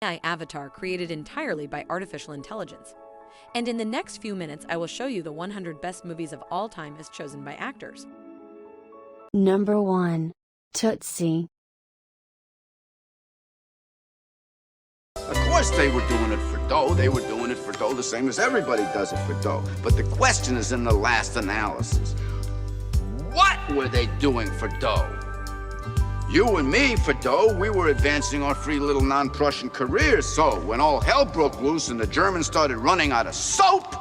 AI avatar created entirely by artificial intelligence. And in the next few minutes, I will show you the 100 best movies of all time as chosen by actors. Number 1. Tootsie. Of course they were doing it for dough. They were doing it for dough the same as everybody does it for dough. But the question is in the last analysis. What were they doing for dough? You and me, for dough, we were advancing our free little non-Prussian careers. So when all hell broke loose and the Germans started running out of soap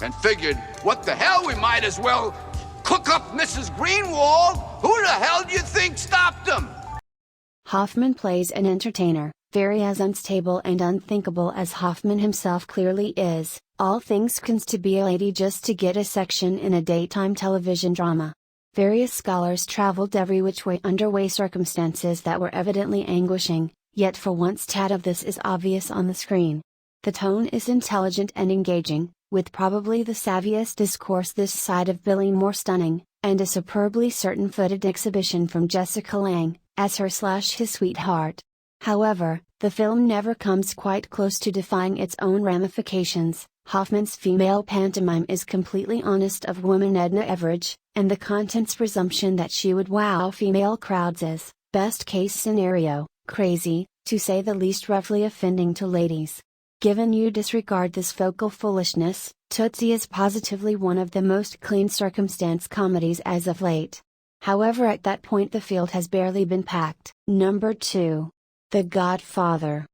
and figured, what the hell, we might as well cook up Mrs. Greenwald, who the hell do you think stopped them? Hoffman plays an entertainer, very as unstable and unthinkable as Hoffman himself clearly is, all things cons to be a lady just to get a section in a daytime television drama. Various scholars traveled every which way under circumstances that were evidently anguishing, yet for once tad of this is obvious on the screen. The tone is intelligent and engaging, with probably the savviest discourse this side of Billy Moore stunning, and a superbly certain-footed exhibition from Jessica Lange, as her/his sweetheart. However, the film never comes quite close to defying its own ramifications. Hoffman's female pantomime is completely honest of woman Edna Everage, and the content's presumption that she would wow female crowds is, best case scenario, crazy, to say the least roughly offending to ladies. Given you disregard this focal foolishness, Tootsie is positively one of the most clean circumstance comedies as of late. However, at that point the field has barely been packed. Number 2. The Godfather.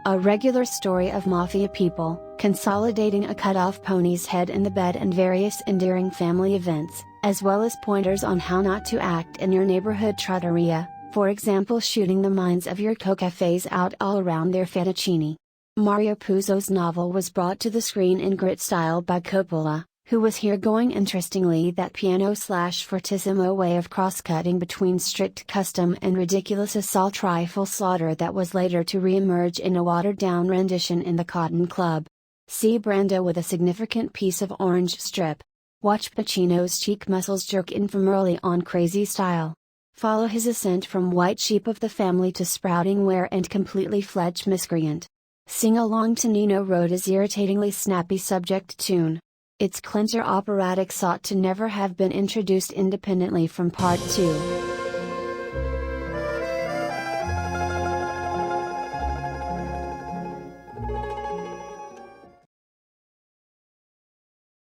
A regular story of mafia people, consolidating a cut-off pony's head in the bed and various endearing family events, as well as pointers on how not to act in your neighborhood trattoria, for example shooting the minds of your co-cafes out all around their fettuccine. Mario Puzo's novel was brought to the screen in grit style by Coppola, who was here going interestingly that piano/fortissimo way of cross-cutting between strict custom and ridiculous assault rifle slaughter that was later to re-emerge in a watered-down rendition in The Cotton Club. See Brando with a significant piece of orange strip. Watch Pacino's cheek muscles jerk infernally on Crazy Style. Follow his ascent from white sheep of the family to sprouting ware and completely fledged miscreant. Sing along to Nino Rota's irritatingly snappy subject tune. Its cleanser operatics ought to never have been introduced independently from Part 2.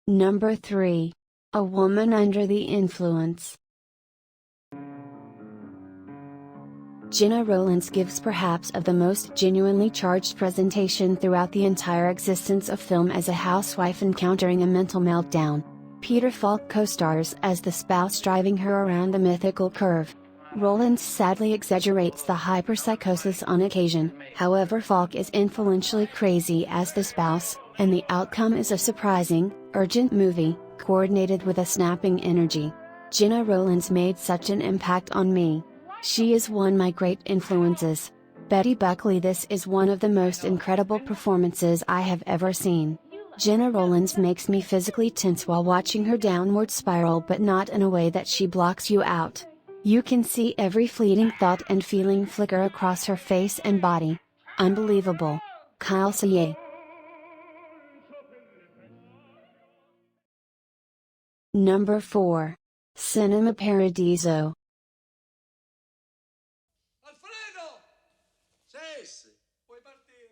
Number 3. A Woman Under the Influence. Gena Rowlands gives perhaps of the most genuinely charged presentation throughout the entire existence of film as a housewife encountering a mental meltdown. Peter Falk co-stars as the spouse driving her around the mythical curve. Rowlands sadly exaggerates the hyperpsychosis on occasion, however Falk is influentially crazy as the spouse, and the outcome is a surprising, urgent movie, coordinated with a snapping energy. Gena Rowlands made such an impact on me. She is one of my great influences. Betty Buckley. This is one of the most incredible performances I have ever seen. Gena Rowlands makes me physically tense while watching her downward spiral, but not in a way that she blocks you out. You can see every fleeting thought and feeling flicker across her face and body. Unbelievable. Kyle Saye. Number 4. Cinema Paradiso.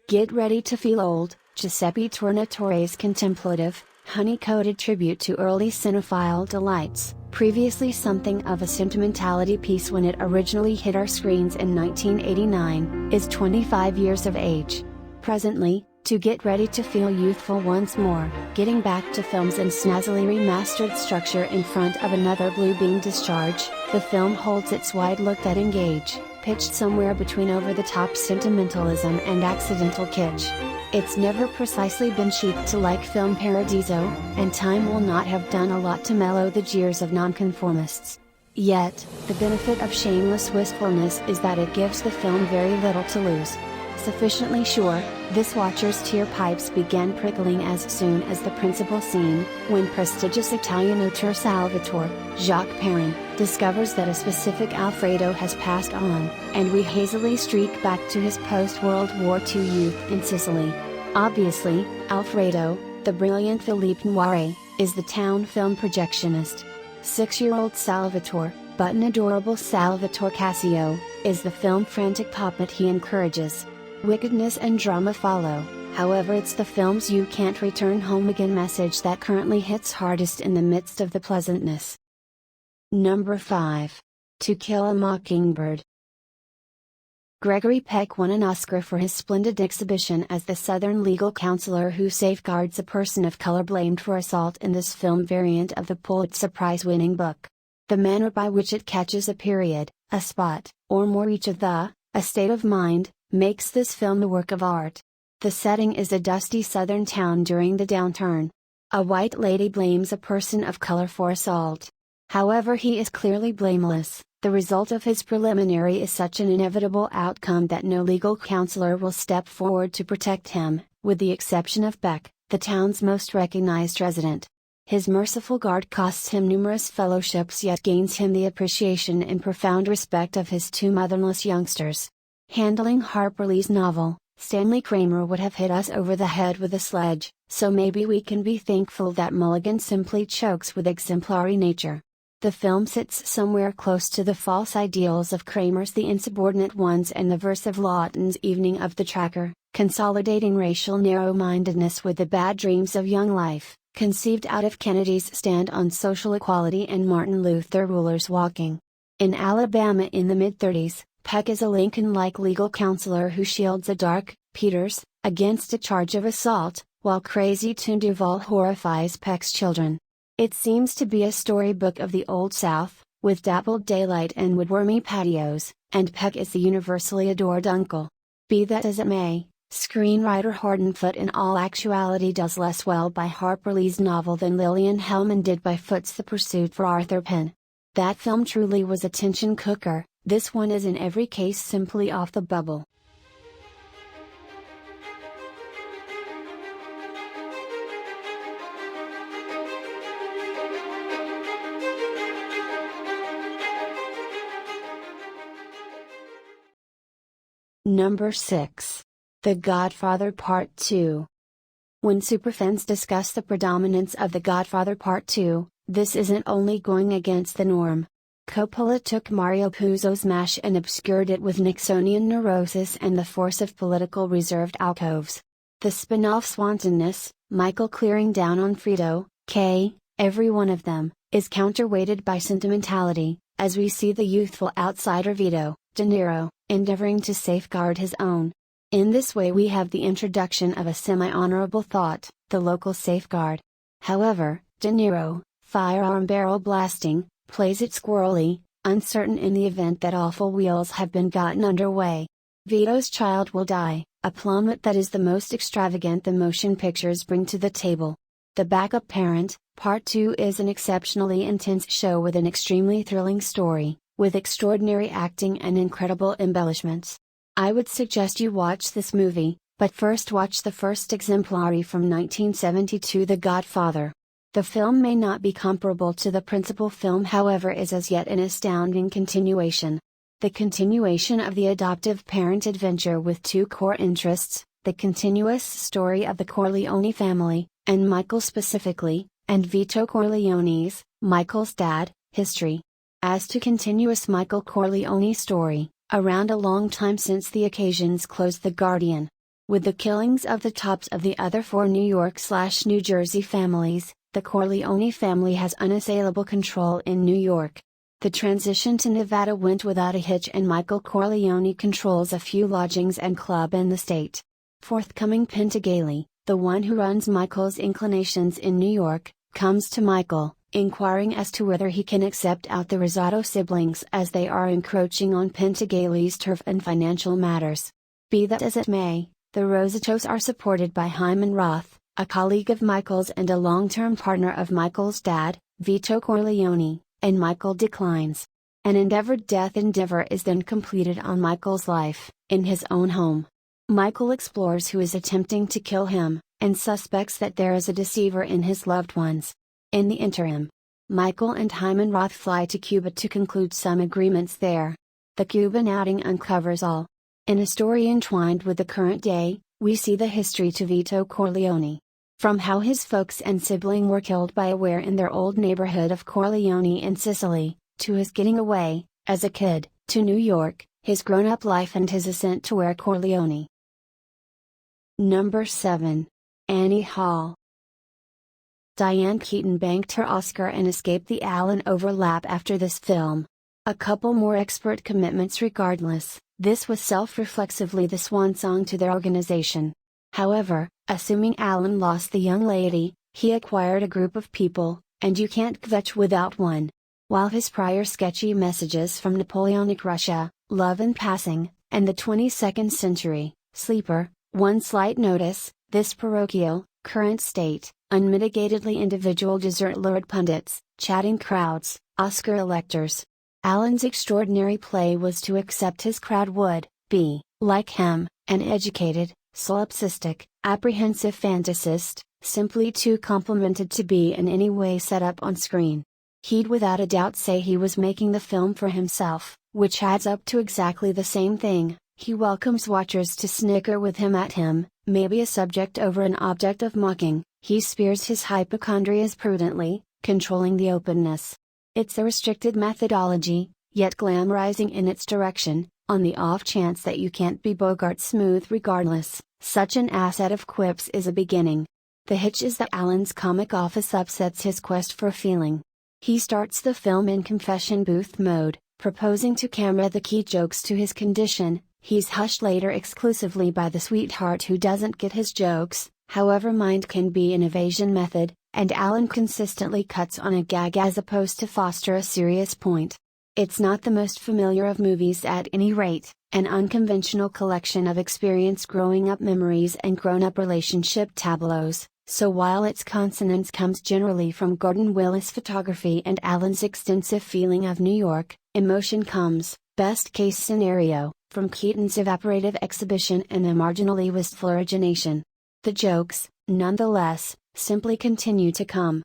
Get ready to feel old. Giuseppe Tornatore's contemplative, honey-coated tribute to early cinephile delights, previously something of a sentimentality piece when it originally hit our screens in 1989, is 25 years of age. Presently, to get ready to feel youthful once more, getting back to films in snazzily remastered structure in front of another blue beam discharge, the film holds its wide look that engage, pitched somewhere between over-the-top sentimentalism and accidental kitsch. It's never precisely been chic to like film Paradiso, and time will not have done a lot to mellow the jeers of nonconformists. Yet, the benefit of shameless wistfulness is that it gives the film very little to lose. sufficiently sure, this watcher's tear pipes began prickling as soon as the principal scene, when prestigious Italian auteur Salvatore, Jacques Perrin, discovers that a specific Alfredo has passed on, and we hazily streak back to his post-World War II youth in Sicily. Obviously, Alfredo, the brilliant Philippe Noiret, is the town film projectionist. 6-year-old Salvatore, but an adorable Salvatore Cassio, is the film frantic puppet he encourages. Wickedness and drama follow, however it's the film's "you can't return home again" message that currently hits hardest in the midst of the pleasantness. Number 5. To Kill a Mockingbird. Gregory Peck won an Oscar for his splendid exhibition as the Southern legal counselor who safeguards a person of color blamed for assault in this film variant of the Pulitzer Prize-winning book. The manner by which it catches a period, a spot, or more each of a state of mind, makes this film a work of art. The setting is a dusty southern town during the downturn. A white lady blames a person of color for assault. However, he is clearly blameless. The result of his preliminary is such an inevitable outcome that no legal counselor will step forward to protect him, with the exception of Beck, the town's most recognized resident. His merciful guard costs him numerous fellowships yet gains him the appreciation and profound respect of his two motherless youngsters. Handling Harper Lee's novel, Stanley Kramer would have hit us over the head with a sledge, so maybe we can be thankful that Mulligan simply chokes with exemplary nature. The film sits somewhere close to the false ideals of Kramer's The Insubordinate Ones and the verse of Lawton's Evening of the Tracker, consolidating racial narrow-mindedness with the bad dreams of young life, conceived out of Kennedy's stand on social equality and Martin Luther rulers walking. In Alabama in the mid-30s, Peck is a Lincoln-like legal counselor who shields a dark, Peters, against a charge of assault, while Crazy Tune Duval horrifies Peck's children. It seems to be a storybook of the Old South, with dappled daylight and woodwormy patios, and Peck is the universally adored uncle. Be that as it may, screenwriter Horton Foote in all actuality does less well by Harper Lee's novel than Lillian Hellman did by Foote's The Pursuit for Arthur Penn. That film truly was a tension cooker. This one is in every case simply off the bubble. Number 6. The Godfather Part 2. When superfans discuss the predominance of The Godfather Part 2, this isn't only going against the norm. Coppola took Mario Puzo's MASH and obscured it with Nixonian neurosis and the force of political reserved alcoves. The spin-off's wantonness, Michael clearing down on Frito, K, every one of them, is counterweighted by sentimentality, as we see the youthful outsider Vito, De Niro, endeavoring to safeguard his own. In this way we have the introduction of a semi-honorable thought, the local safeguard. However, De Niro, firearm barrel blasting, plays it squirrely, uncertain in the event that awful wheels have been gotten underway. Vito's child will die, a plummet that is the most extravagant the motion pictures bring to the table. The Backup Parent, Part 2 is an exceptionally intense show with an extremely thrilling story, with extraordinary acting and incredible embellishments. I would suggest you watch this movie, but first watch the first exemplary from 1972, The Godfather. The film may not be comparable to the principal film, however is as yet an astounding continuation. The continuation of the adoptive parent adventure with two core interests, the continuous story of the Corleone family, and Michael specifically, and Vito Corleone's, Michael's dad, history. As to continuous Michael Corleone story, around a long time since the occasions closed The Guardian. With the killings of the tops of the other four New York/New Jersey families, the Corleone family has unassailable control in New York. The transition to Nevada went without a hitch and Michael Corleone controls a few lodgings and club in the state. Forthcoming Pentageli, the one who runs Michael's inclinations in New York, comes to Michael, inquiring as to whether he can accept out the Rosato siblings as they are encroaching on Pentageli's turf and financial matters. Be that as it may, the Rosatos are supported by Hyman Roth, a colleague of Michael's and a long-term partner of Michael's dad, Vito Corleone, and Michael declines. An endeavored death endeavor is then completed on Michael's life, in his own home. Michael explores who is attempting to kill him, and suspects that there is a deceiver in his loved ones. In the interim, Michael and Hyman Roth fly to Cuba to conclude some agreements there. The Cuban outing uncovers all. In a story entwined with the current day, we see the history to Vito Corleone. From how his folks and sibling were killed by a were in their old neighborhood of Corleone in Sicily, to his getting away, as a kid, to New York, his grown-up life and his ascent to where Corleone. Number 7. Annie Hall. Diane Keaton banked her Oscar and escaped the Allen overlap after this film. A couple more expert commitments regardless, this was self-reflexively the swan song to their organization. However, assuming Allen lost the young lady, he acquired a group of people, and you can't kvetch without one. While his prior sketchy messages from Napoleonic Russia, Love in Passing, and the 22nd Century, Sleeper, one slight notice, this parochial, current state, unmitigatedly individual dessert-lured pundits, chatting crowds, Oscar electors. Allen's extraordinary play was to accept his crowd would be, like him, an educated, solipsistic, apprehensive fantasist, simply too complimented to be in any way set up on screen. He'd without a doubt say he was making the film for himself, which adds up to exactly the same thing. He welcomes watchers to snicker with him at him, maybe a subject over an object of mocking. He spears his hypochondrias prudently, controlling the openness. It's a restricted methodology, yet glamorizing in its direction, on the off chance that you can't be Bogart smooth regardless. Such an asset of quips is a beginning. The hitch is that Allen's comic office upsets his quest for feeling. He starts the film in confession booth mode, proposing to camera the key jokes to his condition. He's hushed later exclusively by the sweetheart who doesn't get his jokes, however mind can be an evasion method, and Allen consistently cuts on a gag as opposed to foster a serious point. It's not the most familiar of movies at any rate, an unconventional collection of experience growing up memories and grown-up relationship tableaus, so while its consonance comes generally from Gordon Willis photography and Allen's extensive feeling of New York, emotion comes, best case scenario, from Keaton's evaporative exhibition and a marginally wistful origination. The jokes, nonetheless, simply continue to come.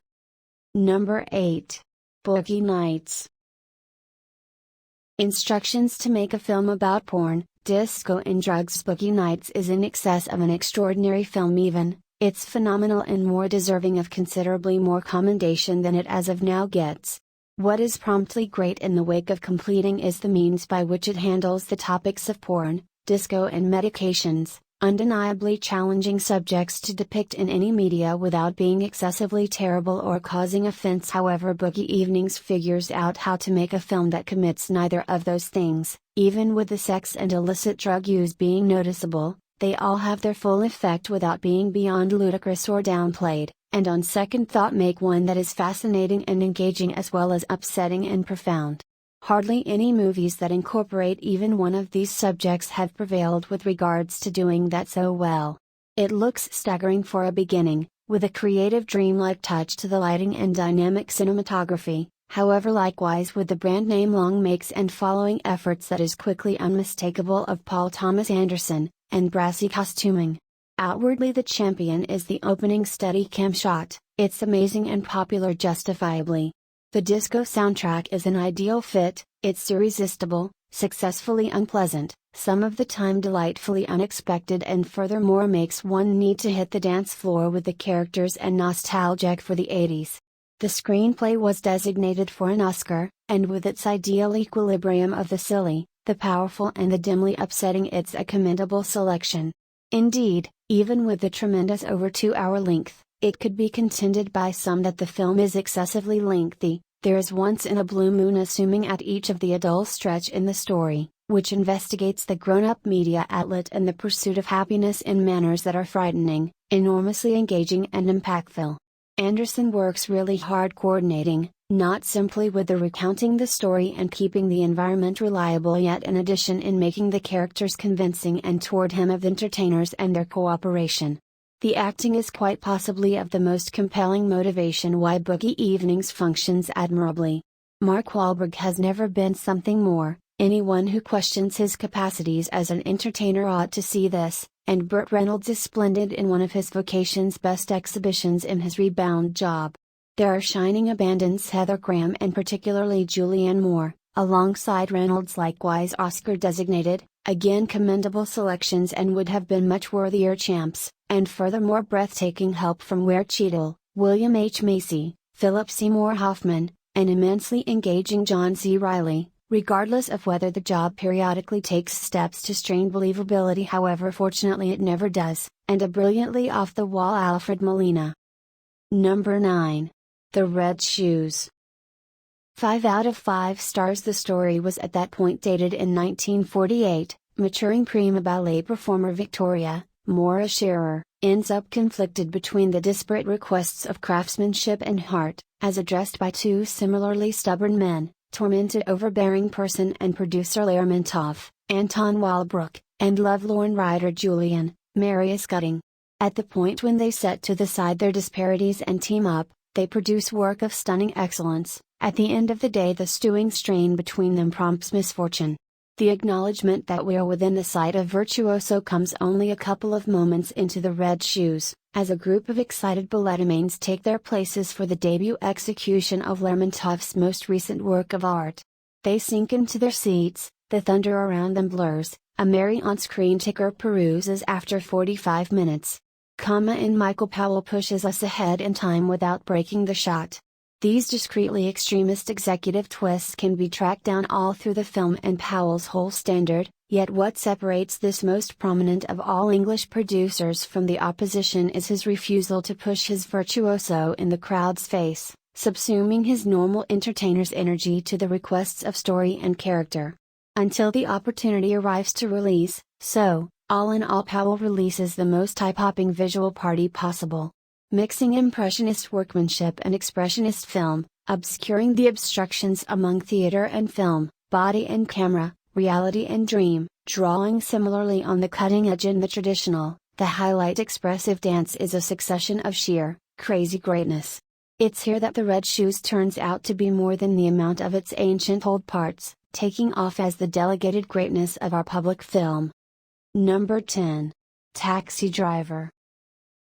Number 8. Boogie Nights. Instructions to make a film about porn, disco and drugs. Boogie Nights is in excess of an extraordinary film even, it's phenomenal and more deserving of considerably more commendation than it as of now gets. What is promptly great in the wake of completing is the means by which it handles the topics of porn, disco and medications, undeniably challenging subjects to depict in any media without being excessively terrible or causing offense. However, Boogie Evenings figures out how to make a film that commits neither of those things, even with the sex and illicit drug use being noticeable. They all have their full effect without being beyond ludicrous or downplayed, and on second thought make one that is fascinating and engaging as well as upsetting and profound. Hardly any movies that incorporate even one of these subjects have prevailed with regards to doing that so well. It looks staggering for a beginning, with a creative dreamlike touch to the lighting and dynamic cinematography, however likewise with the brand name long makes and following efforts that is quickly unmistakable of Paul Thomas Anderson, and brassy costuming. Outwardly the champion is the opening steady cam shot, it's amazing and popular justifiably. The disco soundtrack is an ideal fit, it's irresistible, successfully unpleasant, some of the time delightfully unexpected and furthermore makes one need to hit the dance floor with the characters and nostalgic for the 80s. The screenplay was designated for an Oscar, and with its ideal equilibrium of the silly, the powerful and the dimly upsetting it's a commendable selection. Indeed, even with the tremendous over 2-hour length, it could be contended by some that the film is excessively lengthy. There is once in a blue moon assuming at each of the adult stretch in the story, which investigates the grown-up media outlet and the pursuit of happiness in manners that are frightening, enormously engaging and impactful. Anderson works really hard coordinating, not simply with the recounting the story and keeping the environment reliable yet in addition in making the characters convincing and toward him of entertainers and their cooperation. The acting is quite possibly of the most compelling motivation why Boogie Evenings functions admirably. Mark Wahlberg has never been something more, Anyone who questions his capacities as an entertainer ought to see this, and Burt Reynolds is splendid in one of his vocation's best exhibitions in his Rebound Job. There are shining abandons Heather Graham and particularly Julianne Moore, alongside Reynolds, likewise Oscar-designated, again commendable selections and would have been much worthier champs, and furthermore breathtaking help from Ware Cheadle, William H. Macy, Philip Seymour Hoffman, and immensely engaging John C. Reilly, regardless of whether the job periodically takes steps to strain believability. However, fortunately it never does, and a brilliantly off-the-wall Alfred Molina. Number 9. The Red Shoes. 5 out of 5 stars. The story was at that point dated in 1948, maturing prima ballet performer Victoria, Maura Scherer, ends up conflicted between the disparate requests of craftsmanship and heart, as addressed by two similarly stubborn men, tormented overbearing person and producer Lermontov, Anton Walbrook, and lovelorn writer Julian, Marius Gutting. At the point when they set to the side their disparities and team up, they produce work of stunning excellence. At the end of the day, the stewing strain between them prompts misfortune. The acknowledgement that we're within the sight of virtuoso comes only a couple of moments into The Red Shoes, as a group of excited balletimanes take their places for the debut execution of Lermontov's most recent work of art. They sink into their seats, the thunder around them blurs, a merry on-screen ticker peruses after 45 minutes. And Michael Powell pushes us ahead in time without breaking the shot. These discreetly extremist executive twists can be tracked down all through the film and Powell's whole standard, yet what separates this most prominent of all English producers from the opposition is his refusal to push his virtuoso in the crowd's face, subsuming his normal entertainer's energy to the requests of story and character. Until the opportunity arrives to release, so, all in all, Powell releases the most eye-popping visual party possible. Mixing impressionist workmanship and expressionist film, obscuring the obstructions among theater and film, body and camera, reality and dream, drawing similarly on the cutting edge and the traditional, the highlight expressive dance is a succession of sheer, crazy greatness. It's here that The Red Shoes turns out to be more than the amount of its ancient old parts, taking off as the delegated greatness of our public film. Number 10. Taxi Driver.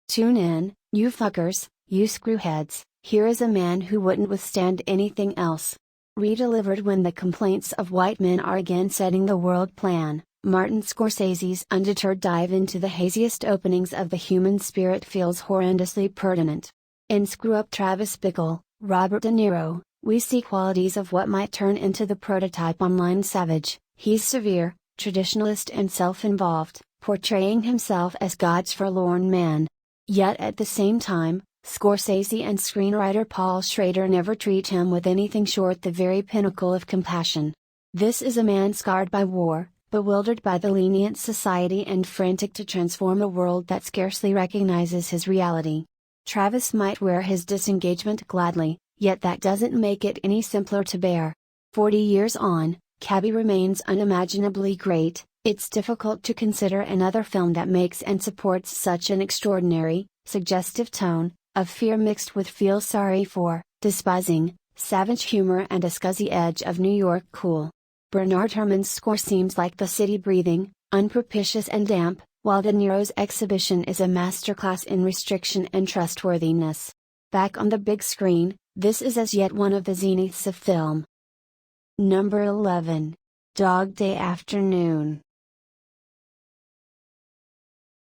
Tune in, you fuckers, you screwheads, here is a man who wouldn't withstand anything else. Redelivered when the complaints of white men are again setting the world plan, Martin Scorsese's undeterred dive into the haziest openings of the human spirit feels horrendously pertinent. In Screw Up Travis Bickle, Robert De Niro, we see qualities of what might turn into the prototype online savage. He's severe, traditionalist and self-involved, portraying himself as God's forlorn man. Yet at the same time, Scorsese and screenwriter Paul Schrader never treat him with anything short the very pinnacle of compassion. This is a man scarred by war, bewildered by the lenient society and frantic to transform a world that scarcely recognizes his reality. Travis might wear his disengagement gladly, yet that doesn't make it any simpler to bear. 40 years on, Cabby remains unimaginably great. It's difficult to consider another film that makes and supports such an extraordinary, suggestive tone, of fear mixed with feel sorry for, despising, savage humor and a scuzzy edge of New York cool. Bernard Herrmann's score seems like the city breathing, unpropitious and damp, while De Niro's exhibition is a masterclass in restriction and trustworthiness. Back on the big screen, this is as yet one of the zeniths of film. Number 11. Dog Day Afternoon.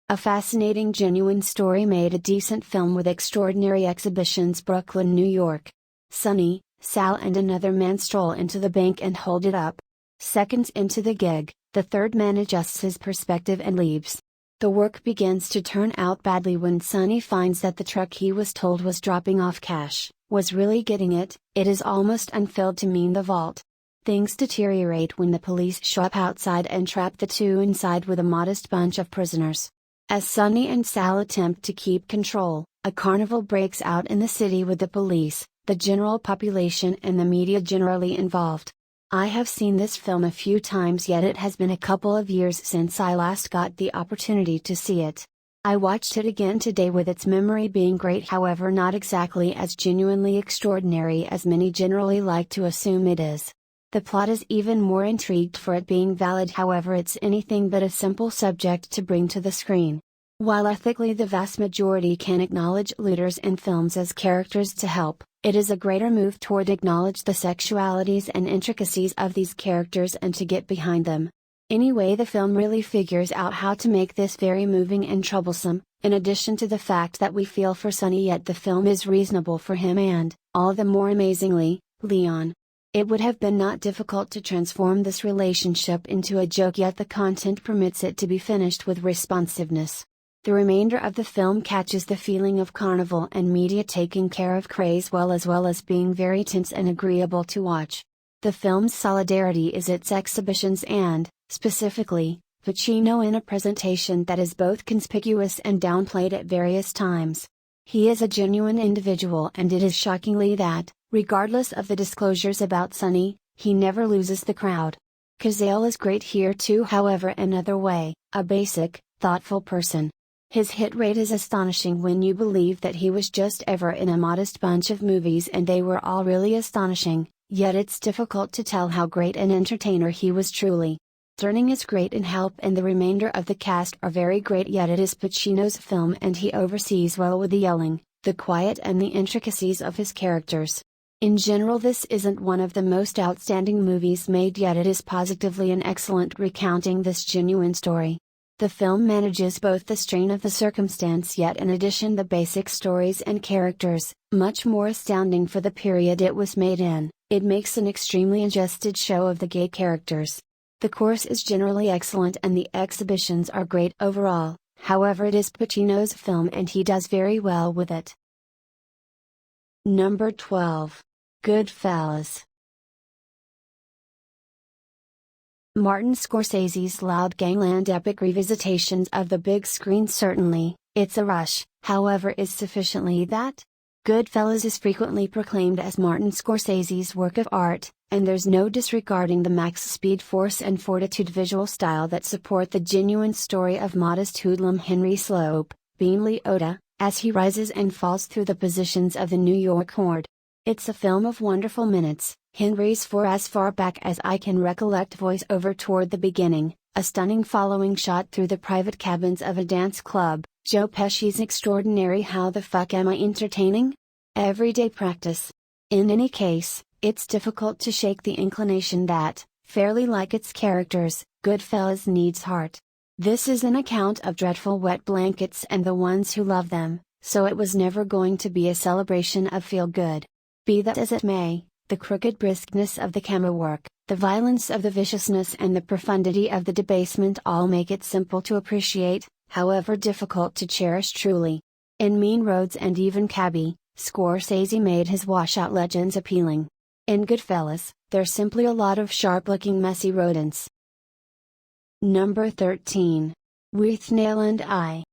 A fascinating genuine story made a decent film with extraordinary exhibitions. Brooklyn, New York. Sonny, Sal and another man stroll into the bank and hold it up. Seconds into the gig, the third man adjusts his perspective and leaves. The work begins to turn out badly when Sonny finds that the truck he was told was dropping off cash, was really getting it. It is almost unfilled to mean the vault. Things deteriorate when the police show up outside and trap the two inside with a modest bunch of prisoners. As Sonny and Sal attempt to keep control, a carnival breaks out in the city with the police, the general population and the media generally involved. I have seen this film a few times, yet it has been a couple of years since I last got the opportunity to see it. I watched it again today with its memory being great, however not exactly as genuinely extraordinary as many generally like to assume it is. The plot is even more intrigued for it being valid, however it's anything but a simple subject to bring to the screen. While ethically the vast majority can acknowledge looters in films as characters to help, it is a greater move toward acknowledge the sexualities and intricacies of these characters and to get behind them. Anyway, the film really figures out how to make this very moving and troublesome, in addition to the fact that we feel for Sonny yet the film is reasonable for him and, all the more amazingly, Leon. It would have been not difficult to transform this relationship into a joke, yet the content permits it to be finished with responsiveness. The remainder of the film catches the feeling of carnival and media taking care of craze well as being very tense and agreeable to watch. The film's solidarity is its exhibitions and, specifically, Pacino in a presentation that is both conspicuous and downplayed at various times. He is a genuine individual, and it is shockingly that, regardless of the disclosures about Sonny, he never loses the crowd. Cazale is great here too, however another way, a basic, thoughtful person. His hit rate is astonishing when you believe that he was just ever in a modest bunch of movies and they were all really astonishing, yet it's difficult to tell how great an entertainer he was truly. Turning is great and Help and the remainder of the cast are very great, yet it is Pacino's film and he oversees well with the yelling, the quiet and the intricacies of his characters. In general, this isn't one of the most outstanding movies made, yet it is positively an excellent recounting this genuine story. The film manages both the strain of the circumstance yet in addition the basic stories and characters, much more astounding for the period it was made in. It makes an extremely adjusted show of the gay characters. The course is generally excellent and the exhibitions are great overall, however it is Pacino's film and he does very well with it. Number 12. Goodfellas. Martin Scorsese's loud gangland epic revisitations of the big screen. Certainly, It's a Rush, however, is sufficiently that. Goodfellas is frequently proclaimed as Martin Scorsese's work of art, and there's no disregarding the max speed, force and fortitude visual style that support the genuine story of modest hoodlum Henry Slope, Bean Liotta, as he rises and falls through the positions of the New York horde. It's a film of wonderful minutes, Henry's for as far back as I can recollect voice-over toward the beginning, a stunning following shot through the private cabins of a dance club, Joe Pesci's extraordinary How the Fuck Am I Entertaining? Everyday practice. In any case, it's difficult to shake the inclination that, fairly like its characters, Goodfellas needs heart. This is an account of dreadful wet blankets and the ones who love them, so it was never going to be a celebration of feel-good. Be that as it may, the crooked briskness of the camera work, the violence of the viciousness and the profundity of the debasement all make it simple to appreciate, however difficult to cherish truly. In Mean Roads and even Cabby, Scorsese made his washout legends appealing. In Goodfellas, they're simply a lot of sharp-looking messy rodents. Number 13. Withnail and I.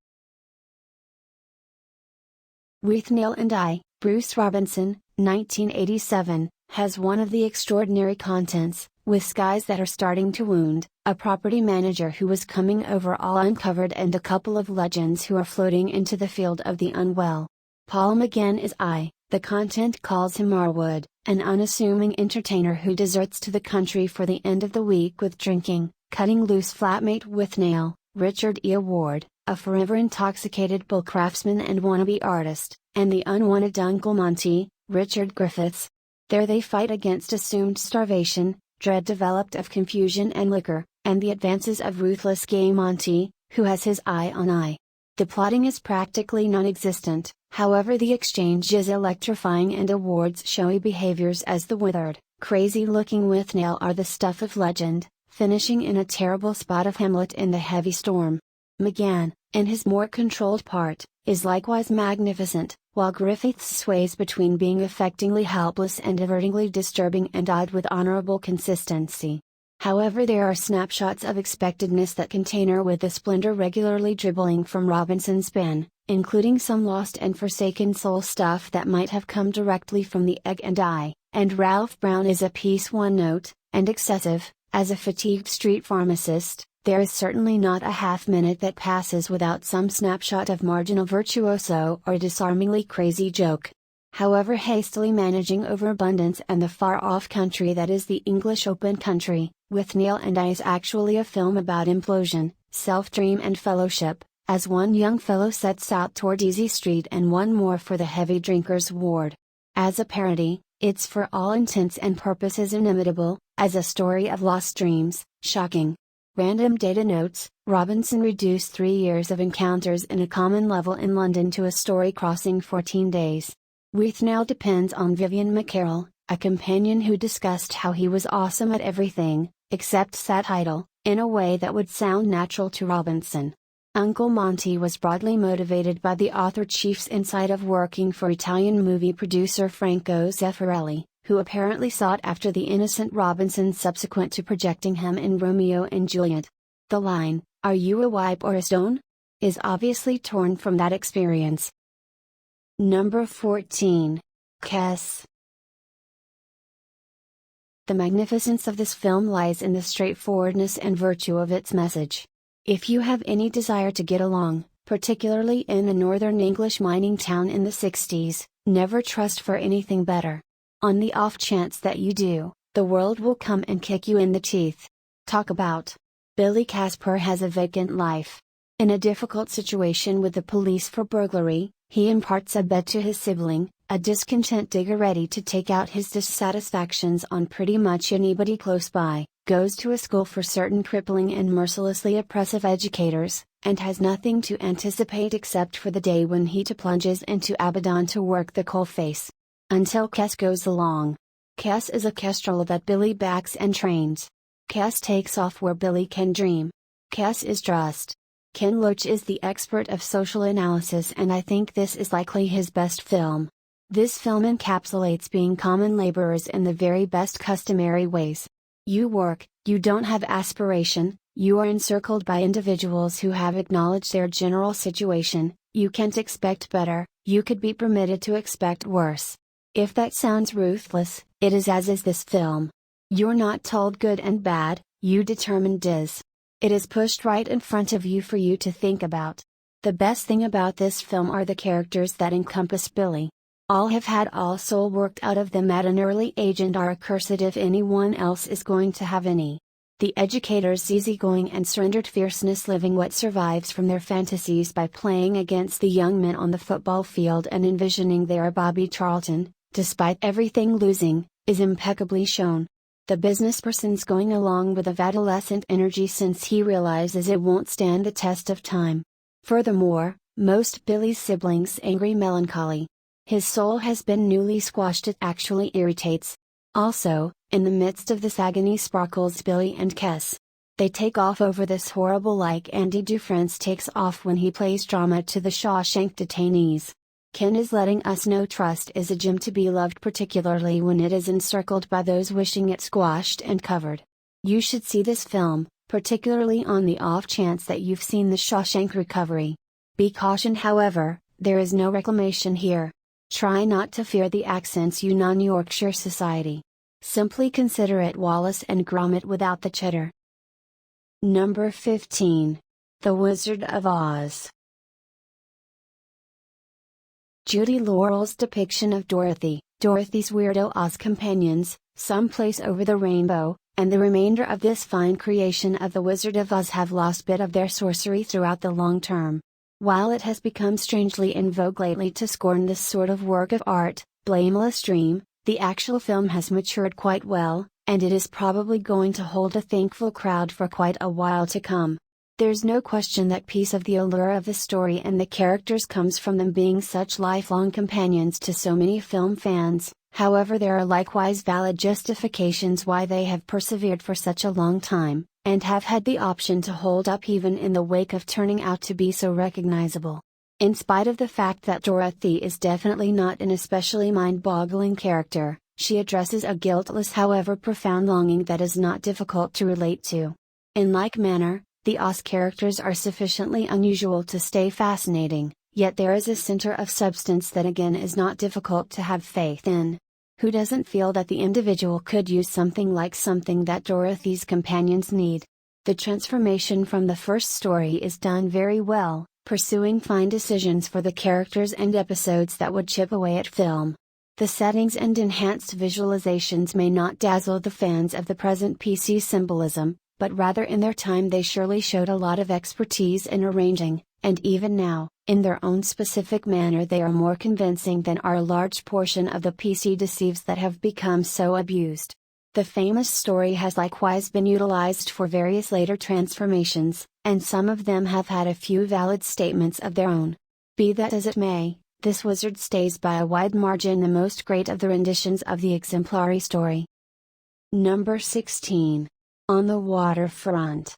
Withnail and I, Bruce Robinson, 1987, has one of the extraordinary contents, with skies that are starting to wound, a property manager who was coming over all uncovered and a couple of legends who are floating into the field of the unwell. Paul McGann is I, the content calls him Marwood, an unassuming entertainer who deserts to the country for the end of the week with drinking, cutting loose flatmate Withnail, Richard E. Ward, a forever intoxicated bull craftsman and wannabe artist, and the unwanted Uncle Monty, Richard Griffiths. There they fight against assumed starvation, dread developed of confusion and liquor, and the advances of ruthless gay Monty, who has his eye on I. The plotting is practically non-existent, however the exchange is electrifying and Ward's showy behaviors as the withered, crazy-looking Withnail are the stuff of legend, finishing in a terrible spot of Hamlet in The Heavy Storm. McGann, in his more controlled part, is likewise magnificent, while Griffiths sways between being affectingly helpless and avertingly disturbing and odd with honorable consistency. However, there are snapshots of expectedness that contain her with the splendor regularly dribbling from Robinson's pen, including some lost and forsaken soul stuff that might have come directly from The Egg and I, and Ralph Brown is a piece one note, and excessive. As a fatigued street pharmacist, there is certainly not a half-minute that passes without some snapshot of marginal virtuoso or disarmingly crazy joke. however hastily managing overabundance and the far-off country that is the English open country. With Neil and I is actually a film about implosion, self-dream and fellowship, as one young fellow sets out toward Easy Street and one more for the heavy drinkers' ward. As a parody, it's for all intents and purposes inimitable. As a story of lost dreams, shocking. Random data notes: Robinson reduced 3 years of encounters in a common level in London to a story crossing 14 days. Withnail depends on Vivian McCarroll, a companion who discussed how he was awesome at everything, except sat idle, in a way that would sound natural to Robinson. Uncle Monty was broadly motivated by the author-chief's insight of working for Italian movie producer Franco Zeffirelli, who apparently sought after the innocent Robinson subsequent to projecting him in Romeo and Juliet. The line, "Are you a wipe or a stone?" is obviously torn from that experience. Number 14. Kes. The magnificence of this film lies in the straightforwardness and virtue of its message. If you have any desire to get along, particularly in a northern English mining town in the 60s, never trust for anything better. On the off chance that you do, the world will come and kick you in the teeth. Talk about. Billy Casper has a vacant life. In a difficult situation with the police for burglary, he imparts a bet to his sibling, a discontent digger ready to take out his dissatisfactions on pretty much anybody close by, goes to a school for certain crippling and mercilessly oppressive educators, and has nothing to anticipate except for the day when he plunges into Abaddon to work the coalface. Until Kes goes along. Kes is a kestrel that Billy backs and trains. Kes takes off where Billy can dream. Kes is trust. Ken Loach is the expert of social analysis, and I think this is likely his best film. This film encapsulates being common laborers in the very best customary ways. You work, you don't have aspiration, you are encircled by individuals who have acknowledged their general situation, you can't expect better, you could be permitted to expect worse. If that sounds ruthless, it is, as is this film. You're not told good and bad, you determine dis. It is pushed right in front of you for you to think about. The best thing about this film are the characters that encompass Billy. All have had all soul worked out of them at an early age and are accursed if anyone else is going to have any. The educator's easygoing and surrendered fierceness, living what survives from their fantasies by playing against the young men on the football field and envisioning they are Bobby Charlton, despite everything losing, is impeccably shown. The businessperson's going along with of adolescent energy since he realizes it won't stand the test of time. Furthermore, most Billy's siblings' angry melancholy. His soul has been newly squashed, it actually irritates. Also, in the midst of this agony sparkles Billy and Kes. They take off over this horrible, like Andy Dufresne takes off when he plays drama to the Shawshank detainees. Ken is letting us know trust is a gem to be loved, particularly when it is encircled by those wishing it squashed and covered. You should see this film, particularly on the off chance that you've seen The Shawshank Recovery. Be cautioned, however, there is no reclamation here. Try not to fear the accents, you non-Yorkshire society. Simply consider it Wallace and Gromit without the cheddar. Number 15. The Wizard of Oz. Judy Laurel's depiction of Dorothy, Dorothy's weirdo Oz companions, Someplace Over the Rainbow, and the remainder of this fine creation of the Wizard of Oz have lost bit of their sorcery throughout the long term. While it has become strangely in vogue lately to scorn this sort of work of art, Blameless Dream, the actual film has matured quite well, and it is probably going to hold a thankful crowd for quite a while to come. There's no question that piece of the allure of the story and the characters comes from them being such lifelong companions to so many film fans. However, there are likewise valid justifications why they have persevered for such a long time, and have had the option to hold up even in the wake of turning out to be so recognizable. In spite of the fact that Dorothy is definitely not an especially mind-boggling character, she addresses a guiltless however profound longing that is not difficult to relate to. In like manner, the Oz characters are sufficiently unusual to stay fascinating, yet there is a center of substance that again is not difficult to have faith in. Who doesn't feel that the individual could use something like something that Dorothy's companions need? The transformation from the first story is done very well, pursuing fine decisions for the characters and episodes that would chip away at film. The settings and enhanced visualizations may not dazzle the fans of the present PC symbolism, but rather in their time they surely showed a lot of expertise in arranging, and even now, in their own specific manner they are more convincing than are a large portion of the PC deceives that have become so abused. The famous story has likewise been utilized for various later transformations, and some of them have had a few valid statements of their own. Be that as it may, this wizard stays by a wide margin the most great of the renditions of the exemplary story. Number 16. On the Waterfront.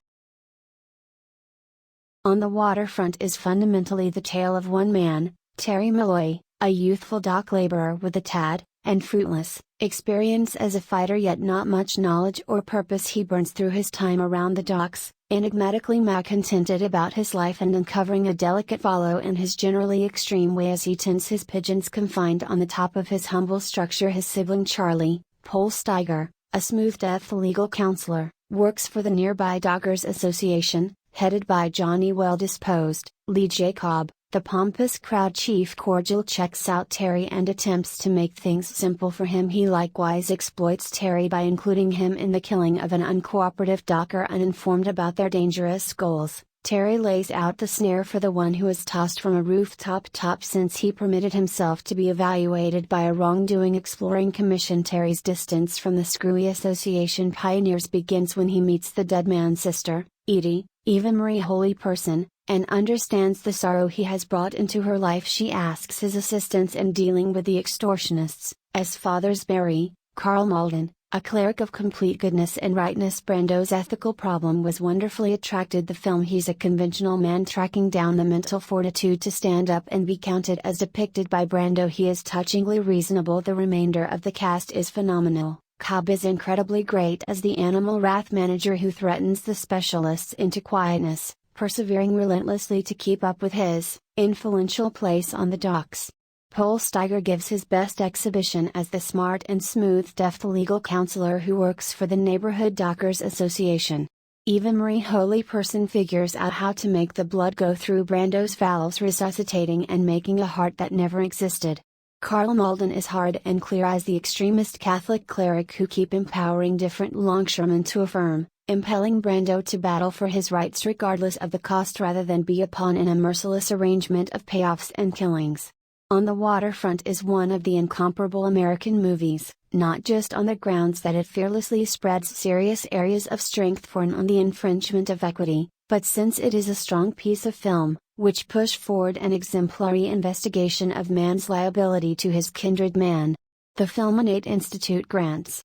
On the Waterfront is fundamentally the tale of one man, Terry Malloy, a youthful dock laborer with a tad, and fruitless, experience as a fighter yet not much knowledge or purpose. He burns through his time around the docks, enigmatically malcontented about his life and uncovering a delicate follow in his generally extreme way as he tends his pigeons confined on the top of his humble structure. His sibling Charlie, Paul Steiger, a smooth-deaf legal counselor, works for the nearby Dockers Association, headed by Johnny well-disposed, Lee Jacob. The pompous crowd chief cordial checks out Terry and attempts to make things simple for him. He likewise exploits Terry by including him in the killing of an uncooperative docker uninformed about their dangerous goals. Terry lays out the snare for the one who is tossed from a rooftop since he permitted himself to be evaluated by a wrongdoing exploring commission. Terry's distance from the screwy association pioneers begins when he meets the dead man's sister, Edie, Eva Marie Holy Person, and understands the sorrow he has brought into her life. She asks his assistance in dealing with the extortionists, as fathers Barry, Carl Malden, a cleric of complete goodness and rightness. Brando's ethical problem was wonderfully attracted the film. He's a conventional man tracking down the mental fortitude to stand up and be counted as depicted by Brando. He is touchingly reasonable. The remainder of the cast is phenomenal. Cobb is incredibly great as the animal wrath manager who threatens the specialists into quietness, persevering relentlessly to keep up with his influential place on the docks. Paul Steiger gives his best exhibition as the smart and smooth deft legal counselor who works for the Neighborhood Dockers Association. Eva Marie Holy Person figures out how to make the blood go through Brando's valves, resuscitating and making a heart that never existed. Carl Malden is hard and clear as the extremist Catholic cleric who keep empowering different longshoremen to affirm, impelling Brando to battle for his rights regardless of the cost rather than be a pawn in a merciless arrangement of payoffs and killings. On the Waterfront is one of the incomparable American movies, not just on the grounds that it fearlessly spreads serious areas of strength for and on the infringement of equity, but since it is a strong piece of film, which push forward an exemplary investigation of man's liability to his kindred man. The Filminate Institute grants.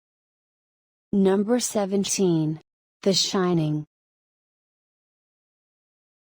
Number 17. The Shining.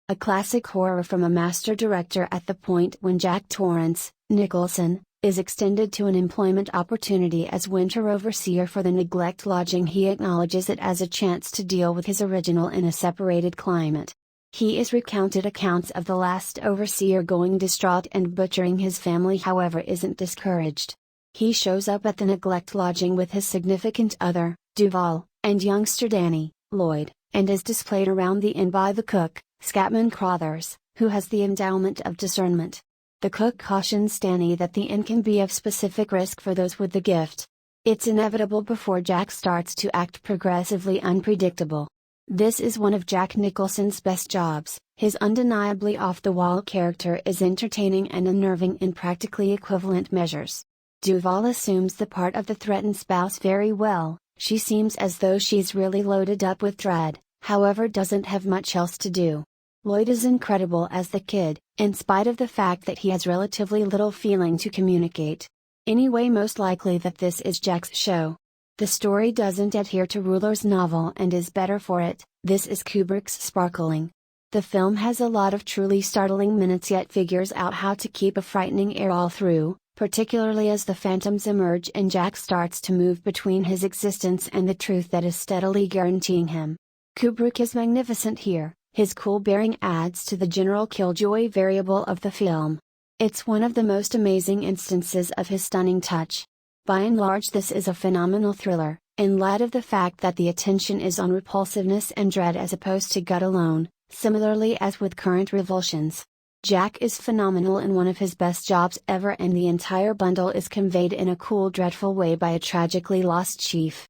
A classic horror from a master director. At the point when Jack Torrance, Nicholson, is extended to an employment opportunity as winter overseer for the Neglect Lodging, he acknowledges it as a chance to deal with his original in a separated climate. He is recounted accounts of the last overseer going distraught and butchering his family, however isn't discouraged. He shows up at the Neglect Lodging with his significant other, Duval, and youngster Danny, Lloyd, and is displayed around the inn by the cook, Scatman Crothers, who has the endowment of discernment. The cook cautions Danny that the inn can be of specific risk for those with the gift. It's inevitable before Jack starts to act progressively unpredictable. This is one of Jack Nicholson's best jobs. His undeniably off-the-wall character is entertaining and unnerving in practically equivalent measures. Duval assumes the part of the threatened spouse very well. She seems as though she's really loaded up with dread, however doesn't have much else to do. Lloyd is incredible as the kid, in spite of the fact that he has relatively little feeling to communicate. Anyway, most likely that this is Jack's show. The story doesn't adhere to Ruller's novel and is better for it. This is Kubrick's Sparkling. The film has a lot of truly startling minutes yet figures out how to keep a frightening air all through, particularly as the phantoms emerge and Jack starts to move between his existence and the truth that is steadily guaranteeing him. Kubrick is magnificent here. His cool bearing adds to the general killjoy variable of the film. It's one of the most amazing instances of his stunning touch. By and large, this is a phenomenal thriller, in light of the fact that the attention is on repulsiveness and dread as opposed to gut alone, similarly as with current revulsions. Jack is phenomenal in one of his best jobs ever, and the entire bundle is conveyed in a cool, dreadful way by a tragically lost chief.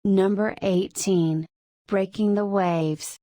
Number 18. Breaking the Waves.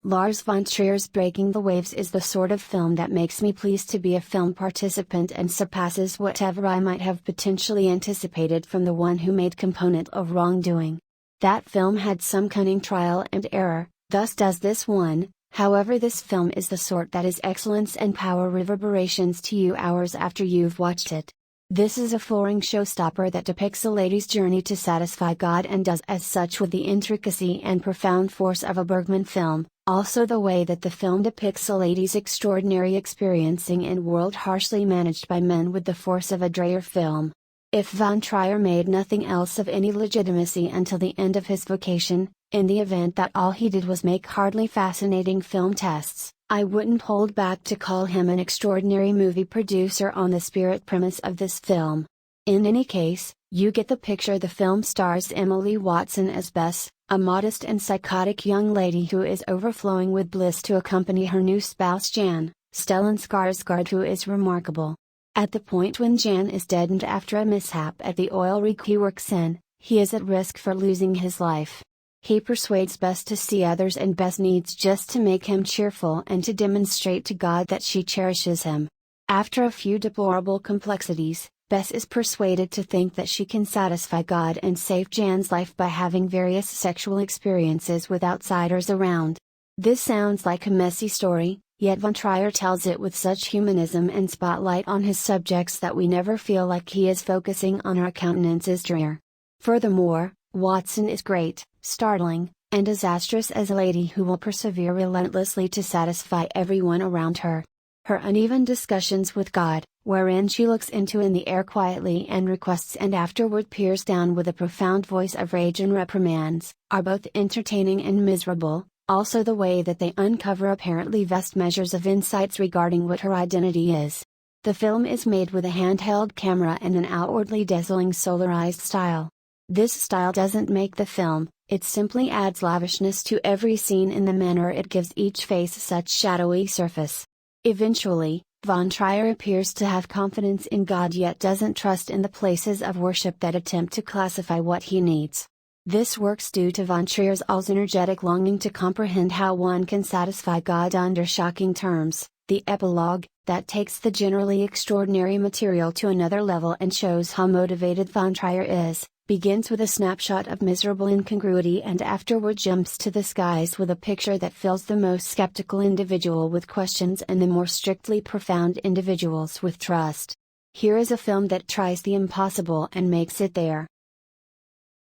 Lars von Trier's Breaking the Waves is the sort of film that makes me pleased to be a film participant and surpasses whatever I might have potentially anticipated from the one who made Component of Wrongdoing. That film had some cunning trial and error, thus does this one. However, this film is the sort that is excellence and power reverberations to you hours after you've watched it. This is a flooring showstopper that depicts a lady's journey to satisfy God and does as such with the intricacy and profound force of a Bergman film, also the way that the film depicts a lady's extraordinary experiencing in a world harshly managed by men with the force of a Dreyer film. If von Trier made nothing else of any legitimacy until the end of his vocation, in the event that all he did was make hardly fascinating film tests, I wouldn't hold back to call him an extraordinary movie producer on the spirit premise of this film. In any case, you get the picture. The film stars Emily Watson as Bess, a modest and psychotic young lady who is overflowing with bliss to accompany her new spouse Jan, Stellan Skarsgård, who is remarkable. At the point when Jan is deadened after a mishap at the oil rig he works in, he is at risk for losing his life. He persuades Bess to see others, and Bess needs just to make him cheerful and to demonstrate to God that she cherishes him. After a few deplorable complexities, Bess is persuaded to think that she can satisfy God and save Jan's life by having various sexual experiences with outsiders around. This sounds like a messy story, yet von Trier tells it with such humanism and spotlight on his subjects that we never feel like he is focusing on our countenances. Dreyer. Furthermore, Watson is great, startling, and disastrous as a lady who will persevere relentlessly to satisfy everyone around her. Her uneven discussions with God, wherein she looks into in the air quietly and requests and afterward peers down with a profound voice of rage and reprimands, are both entertaining and miserable, also the way that they uncover apparently vast measures of insights regarding what her identity is. The film is made with a handheld camera and an outwardly dazzling solarized style. This style doesn't make the film, it simply adds lavishness to every scene in the manner it gives each face such shadowy surface. Eventually, von Trier appears to have confidence in God yet doesn't trust in the places of worship that attempt to classify what he needs. This works due to von Trier's always energetic longing to comprehend how one can satisfy God under shocking terms. The epilogue, that takes the generally extraordinary material to another level and shows how motivated von Trier is, begins with a snapshot of miserable incongruity and afterward jumps to the skies with a picture that fills the most skeptical individual with questions and the more strictly profound individuals with trust. Here is a film that tries the impossible and makes it there.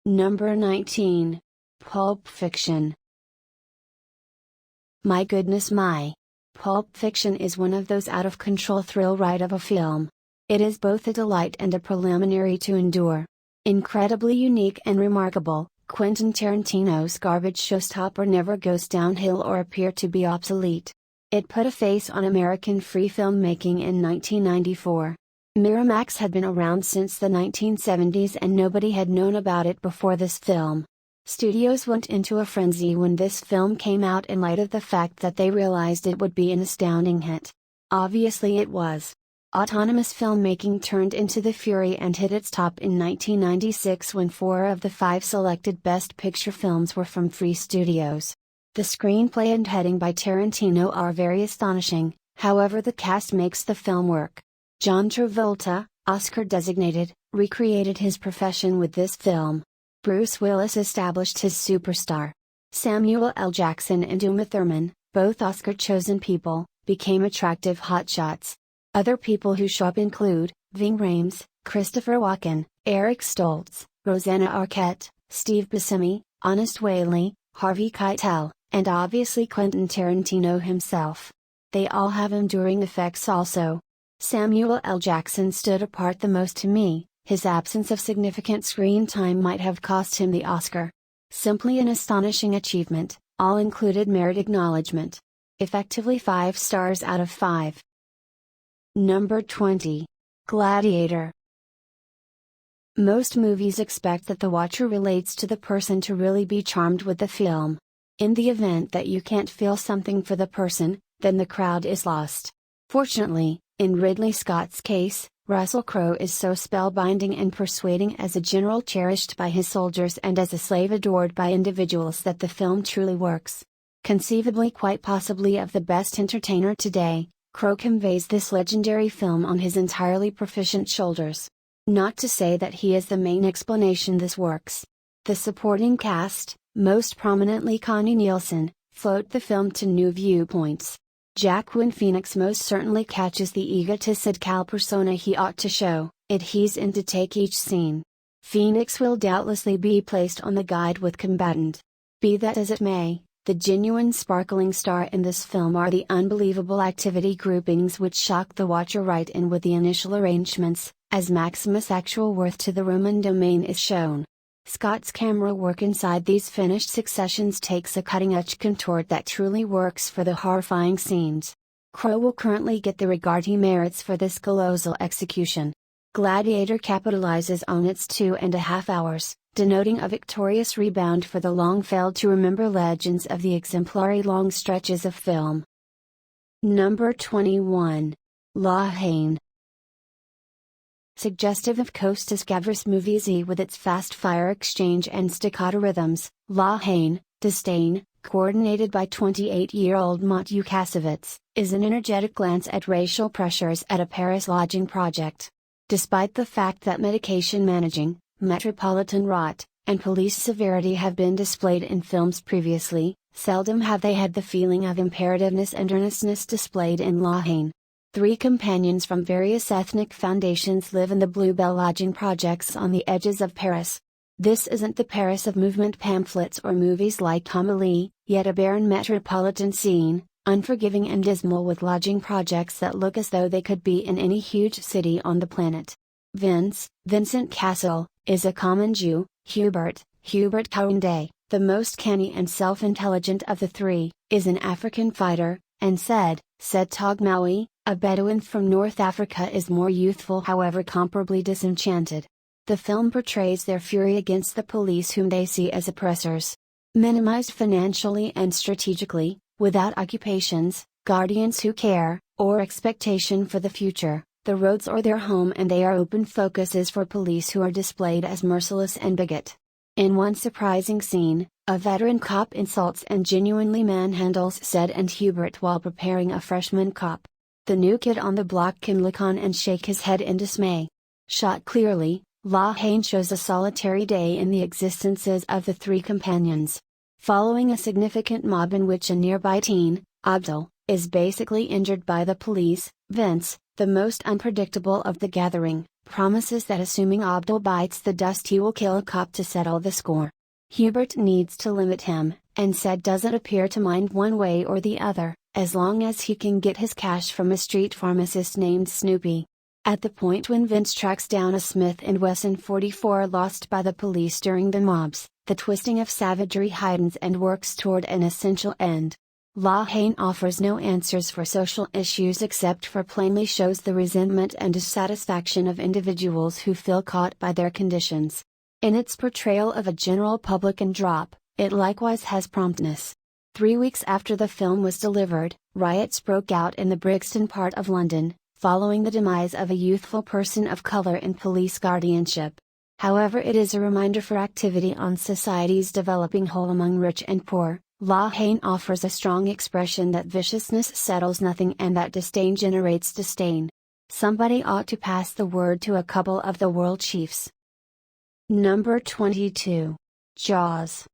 Number 19. Pulp Fiction. My goodness my! Pulp Fiction is one of those out-of-control thrill ride of a film. It is both a delight and a preliminary to endure. Incredibly unique and remarkable, Quentin Tarantino's garbage showstopper never goes downhill or appear to be obsolete. It put a face on American free filmmaking in 1994. Miramax had been around since the 1970s and nobody had known about it before this film. Studios went into a frenzy when this film came out in light of the fact that they realized it would be an astounding hit. Obviously it was. Autonomous filmmaking turned into the fury and hit its top in 1996 when 4 of the 5 selected Best Picture films were from Free Studios. The screenplay and heading by Tarantino are very astonishing, however the cast makes the film work. John Travolta, Oscar designated, recreated his profession with this film. Bruce Willis established his superstar. Samuel L. Jackson and Uma Thurman, both Oscar-chosen people, became attractive hotshots. Other people who show up include Ving Rhames, Christopher Walken, Eric Stoltz, Rosanna Arquette, Steve Buscemi, Honest Whaley, Harvey Keitel, and obviously Quentin Tarantino himself. They all have enduring effects also. Samuel L. Jackson stood apart the most to me. His absence of significant screen time might have cost him the Oscar. Simply an astonishing achievement, all included merit acknowledgement. Effectively 5 stars out of 5. Number 20. Gladiator. Most movies expect that the watcher relates to the person to really be charmed with the film. In the event that you can't feel something for the person, then the crowd is lost. Fortunately, in Ridley Scott's case, Russell Crowe is so spellbinding and persuading as a general cherished by his soldiers and as a slave adored by individuals that the film truly works. Conceivably, quite possibly of the best entertainer today, Crowe conveys this legendary film on his entirely proficient shoulders. Not to say that he is the main explanation this works. The supporting cast, most prominently Connie Nielsen, float the film to new viewpoints. Joaquin Phoenix most certainly catches the egotistical persona he ought to show, he's in to take each scene. Phoenix will doubtlessly be placed on the guide with combatant. Be that as it may, the genuine sparkling star in this film are the unbelievable activity groupings which shock the watcher right in with the initial arrangements, as Maximus' actual worth to the Roman domain is shown. Scott's camera work inside these finished successions takes a cutting-edge contort that truly works for the horrifying scenes. Crowe will currently get the regard he merits for this colossal execution. Gladiator capitalizes on its 2.5 hours, denoting a victorious rebound for the long failed to remember legends of the exemplary long stretches of film. Number 21. La Haine. Suggestive of Costas Gavras' movie Z with its fast-fire exchange and staccato rhythms, La Haine, Disdain, coordinated by 28-year-old Matthew Kassovitz, is an energetic glance at racial pressures at a Paris lodging project. Despite the fact that medication managing, metropolitan rot, and police severity have been displayed in films previously, seldom have they had the feeling of imperativeness and earnestness displayed in La Haine. 3 companions from various ethnic foundations live in the Bluebell lodging projects on the edges of Paris. This isn't the Paris of movement pamphlets or movies like Amélie, yet a barren metropolitan scene, unforgiving and dismal with lodging projects that look as though they could be in any huge city on the planet. Vincent Cassel, is a common Jew. Hubert Koundé, the most canny and self-intelligent of the 3, is an African fighter, and Said Togmawi, a Bedouin from North Africa, is more youthful however comparably disenchanted. The film portrays their fury against the police whom they see as oppressors. Minimized financially and strategically, without occupations, guardians who care, or expectation for the future, the roads are their home and they are open focuses for police who are displayed as merciless and bigot. In one surprising scene, a veteran cop insults and genuinely manhandles Said and Hubert while preparing a freshman cop. The new kid on the block can look on and shake his head in dismay. Shot clearly, La Haine shows a solitary day in the existences of the 3 companions. Following a significant mob in which a nearby teen, Abdul, is basically injured by the police, Vince, the most unpredictable of the gathering, promises that assuming Abdul bites the dust he will kill a cop to settle the score. Hubert needs to limit him, and Said doesn't appear to mind one way or the other, as long as he can get his cash from a street pharmacist named Snoopy. At the point when Vince tracks down a Smith & Wesson .44 lost by the police during the mobs, the twisting of savagery heightens and works toward an essential end. La Haine offers no answers for social issues except for plainly shows the resentment and dissatisfaction of individuals who feel caught by their conditions. In its portrayal of a general publican drop, it likewise has promptness. 3 weeks after the film was delivered, riots broke out in the Brixton part of London, following the demise of a youthful person of color in police guardianship. However, it is a reminder for activity on society's developing whole among rich and poor. La Haine offers a strong expression that viciousness settles nothing and that disdain generates disdain. Somebody ought to pass the word to a couple of the world chiefs. Number 22. Jaws.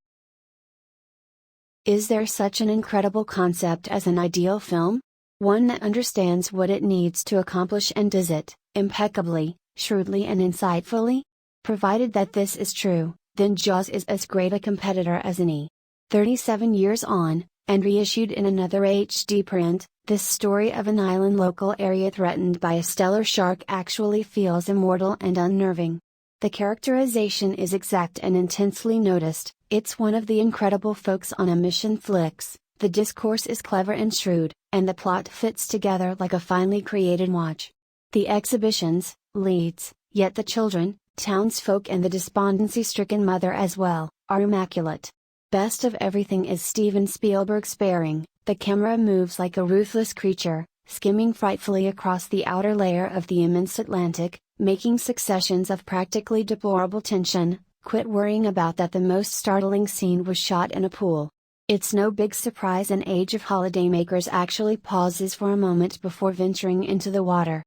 Is there such an incredible concept as an ideal film? One that understands what it needs to accomplish and does it, impeccably, shrewdly and insightfully? Provided that this is true, then Jaws is as great a competitor as any. 37 years on, and reissued in another HD print, this story of an island local area threatened by a stellar shark actually feels immortal and unnerving. The characterization is exact and intensely noticed. It's one of the incredible folks on a mission flicks, the discourse is clever and shrewd, and the plot fits together like a finely created watch. The exhibitions, leads, yet the children, townsfolk and the despondency-stricken mother as well, are immaculate. Best of everything is Steven Spielberg's sparing. The camera moves like a ruthless creature, skimming frightfully across the outer layer of the immense Atlantic, making successions of practically deplorable tension. Quit worrying about that. The most startling scene was shot in a pool. It's no big surprise an age of holidaymakers actually pauses for a moment before venturing into the water.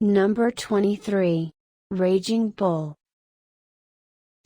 Number 23. Raging Bull.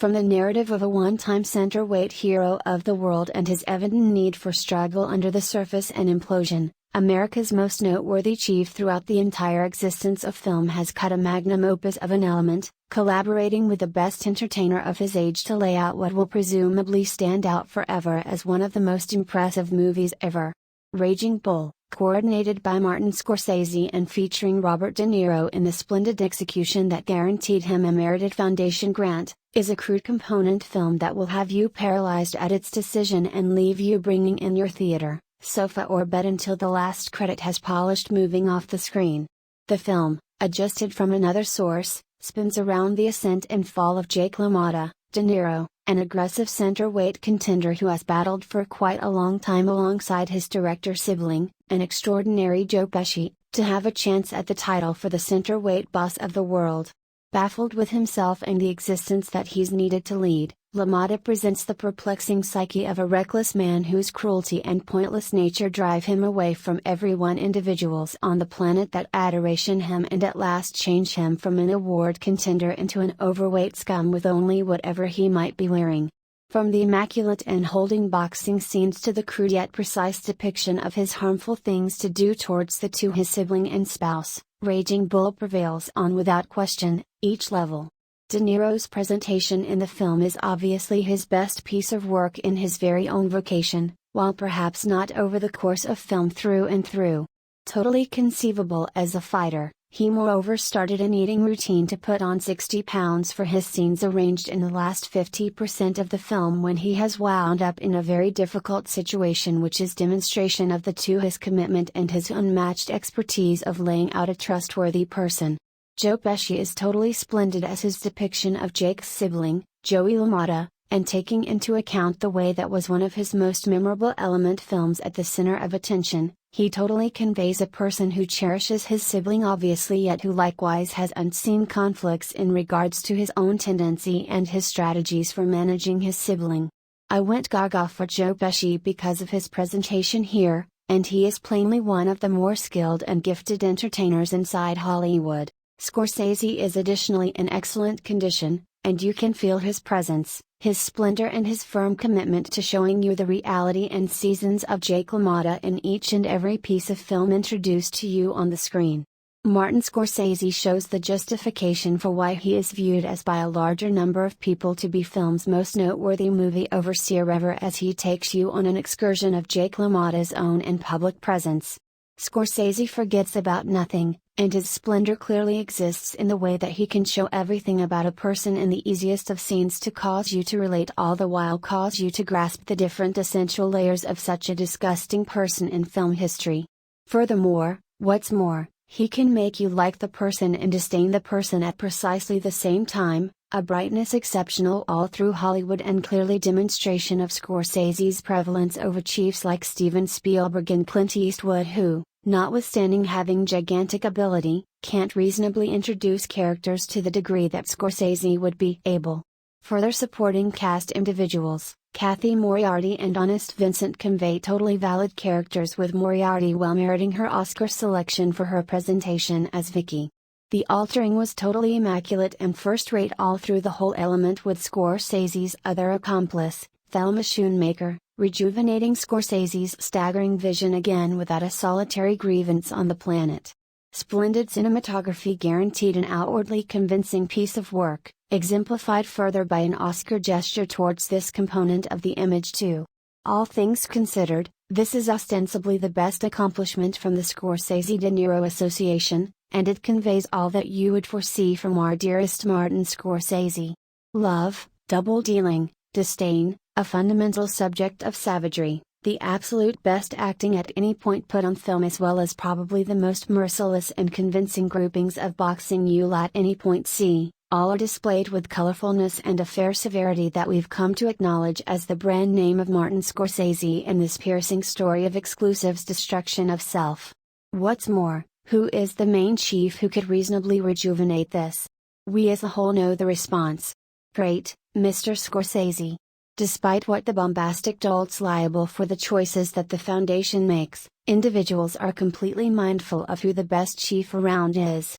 From the narrative of a one-time center-weight hero of the world and his evident need for struggle under the surface and implosion, America's most noteworthy chief throughout the entire existence of film has cut a magnum opus of an element, collaborating with the best entertainer of his age to lay out what will presumably stand out forever as one of the most impressive movies ever. Raging Bull, coordinated by Martin Scorsese and featuring Robert De Niro in the splendid execution that guaranteed him a merited Foundation grant, is a crude component film that will have you paralyzed at its decision and leave you bringing in your theater, sofa or bed until the last credit has polished moving off the screen. The film, adjusted from another source, spins around the ascent and fall of Jake LaMotta, De Niro, an aggressive center-weight contender who has battled for quite a long time alongside his director sibling, an extraordinary Joe Pesci, to have a chance at the title for the center-weight boss of the world. Baffled with himself and the existence that he's needed to lead, LaMotta presents the perplexing psyche of a reckless man whose cruelty and pointless nature drive him away from everyone individuals on the planet that adoration him and at last change him from an award contender into an overweight scum with only whatever he might be wearing. From the immaculate and holding boxing scenes to the crude yet precise depiction of his harmful things to do towards his sibling and spouse, Raging Bull prevails on without question, each level. De Niro's presentation in the film is obviously his best piece of work in his very own vocation, while perhaps not over the course of film through and through. Totally conceivable as a fighter, he moreover started an eating routine to put on 60 pounds for his scenes arranged in the last 50% of the film when he has wound up in a very difficult situation, which is demonstration of his commitment and his unmatched expertise of laying out a trustworthy person. Joe Pesci is totally splendid as his depiction of Jake's sibling, Joey LaMotta, and taking into account the way that was one of his most memorable element films at the center of attention, he totally conveys a person who cherishes his sibling obviously yet who likewise has unseen conflicts in regards to his own tendency and his strategies for managing his sibling. I went gaga for Joe Pesci because of his presentation here, and he is plainly one of the more skilled and gifted entertainers inside Hollywood. Scorsese is additionally in excellent condition, and you can feel his presence, his splendor and his firm commitment to showing you the reality and seasons of Jake LaMotta in each and every piece of film introduced to you on the screen. Martin Scorsese shows the justification for why he is viewed as by a larger number of people to be film's most noteworthy movie overseer ever as he takes you on an excursion of Jake LaMotta's own and public presence. Scorsese forgets about nothing, and his splendor clearly exists in the way that he can show everything about a person in the easiest of scenes to cause you to relate, all the while cause you to grasp the different essential layers of such a disgusting person in film history. Furthermore, what's more, he can make you like the person and disdain the person at precisely the same time, a brightness exceptional all through Hollywood and clearly demonstration of Scorsese's prevalence over chiefs like Steven Spielberg and Clint Eastwood who, notwithstanding having gigantic ability, can't reasonably introduce characters to the degree that Scorsese would be able. Further supporting cast individuals, Kathy Moriarty and Honest Vincent convey totally valid characters, with Moriarty well meriting her Oscar selection for her presentation as Vicky. The altering was totally immaculate and first-rate all through the whole element, with Scorsese's other accomplice, Thelma Schoonmaker, rejuvenating Scorsese's staggering vision again without a solitary grievance on the planet. Splendid cinematography guaranteed an outwardly convincing piece of work, exemplified further by an Oscar gesture towards this component of the image too. All things considered, this is ostensibly the best accomplishment from the Scorsese-De Niro association, and it conveys all that you would foresee from our dearest Martin Scorsese. Love, double-dealing, disdain, a fundamental subject of savagery, the absolute best acting at any point put on film, as well as probably the most merciless and convincing groupings of boxing you'll at any point see, All are displayed with colorfulness and a fair severity that we've come to acknowledge as the brand name of Martin Scorsese in this piercing story of exclusive's destruction of self. What's more, who is the main chief who could reasonably rejuvenate this? We as a whole know the response. Great, Mr. Scorsese. Despite what the bombastic dolt's liable for the choices that the Foundation makes, individuals are completely mindful of who the best chief around is.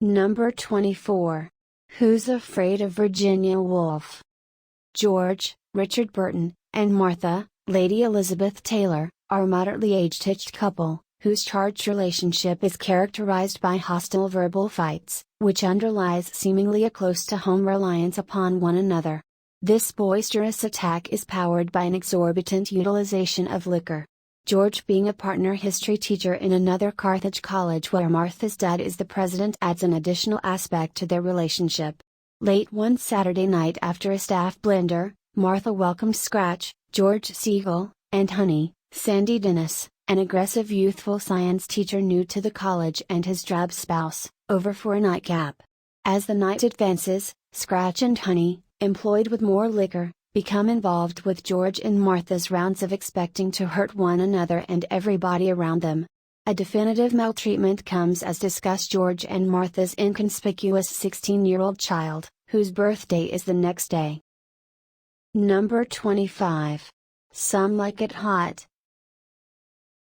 Number 24. Who's Afraid of Virginia Woolf? George, Richard Burton, and Martha, Lady Elizabeth Taylor, are a moderately aged hitched couple, whose charged relationship is characterized by hostile verbal fights, which underlies seemingly a close-to-home reliance upon one another. This boisterous attack is powered by an exorbitant utilization of liquor. George, being a partner history teacher in another Carthage college where Martha's dad is the president, adds an additional aspect to their relationship. Late one Saturday night after a staff blender, Martha welcomed Scratch, George Siegel, and Honey, Sandy Dennis, an aggressive youthful science teacher new to the college, and his drab spouse, over for a nightcap. As the night advances, Scratch and Honey, employed with more liquor, become involved with George in Martha's rounds of expecting to hurt one another and everybody around them. A definitive maltreatment comes as discuss George and Martha's inconspicuous 16-year-old child, whose birthday is the next day. Number 25. Some Like It Hot.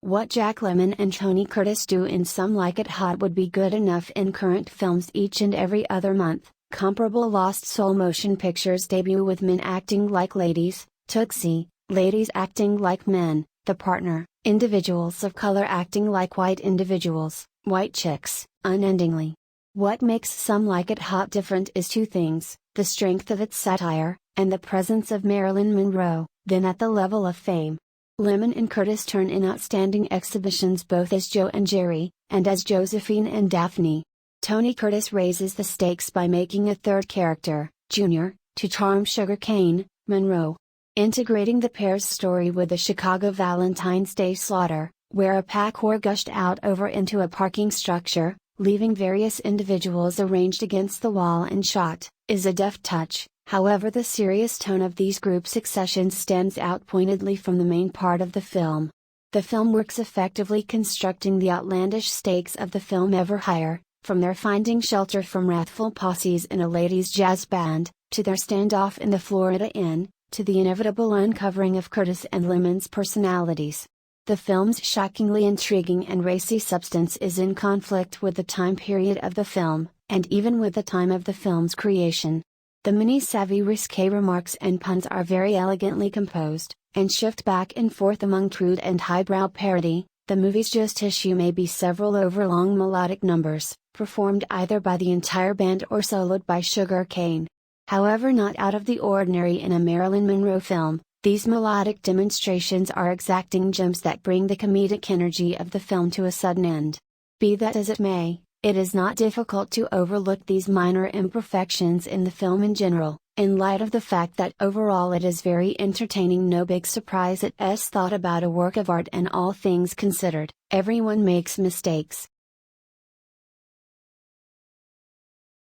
What Jack Lemmon and Tony Curtis do in Some Like It Hot would be good enough in current films each and every other month. Comparable Lost Soul motion pictures debut with men acting like ladies, Tootsie, ladies acting like men, The Partner, individuals of color acting like white individuals, white chicks, unendingly. What makes Some Like It Hot different is two things: the strength of its satire, and the presence of Marilyn Monroe. Then at the level of fame, Lemmon and Curtis turn in outstanding exhibitions both as Joe and Jerry, and as Josephine and Daphne. Tony Curtis raises the stakes by making a third character, Junior, to charm Sugar Cane, Monroe. Integrating the pair's story with the Chicago Valentine's Day slaughter, where a pack whore gushed out over into a parking structure, leaving various individuals arranged against the wall and shot, is a deft touch. However, the serious tone of these group successions stands out pointedly from the main part of the film. The film works effectively, constructing the outlandish stakes of the film ever higher, from their finding shelter from wrathful posses in a ladies' jazz band, to their standoff in the Florida Inn, to the inevitable uncovering of Curtis and Lemmon's personalities. The film's shockingly intriguing and racy substance is in conflict with the time period of the film, and even with the time of the film's creation. The many savvy risque remarks and puns are very elegantly composed, and shift back and forth among crude and highbrow parody. The movie's just issue may be several overlong melodic numbers, performed either by the entire band or soloed by Sugar Cane. However, not out of the ordinary in a Marilyn Monroe film, these melodic demonstrations are exacting gems that bring the comedic energy of the film to a sudden end. Be that as it may, it is not difficult to overlook these minor imperfections in the film in general, in light of the fact that overall it is very entertaining. No big surprise it's thought about a work of art, and all things considered, everyone makes mistakes.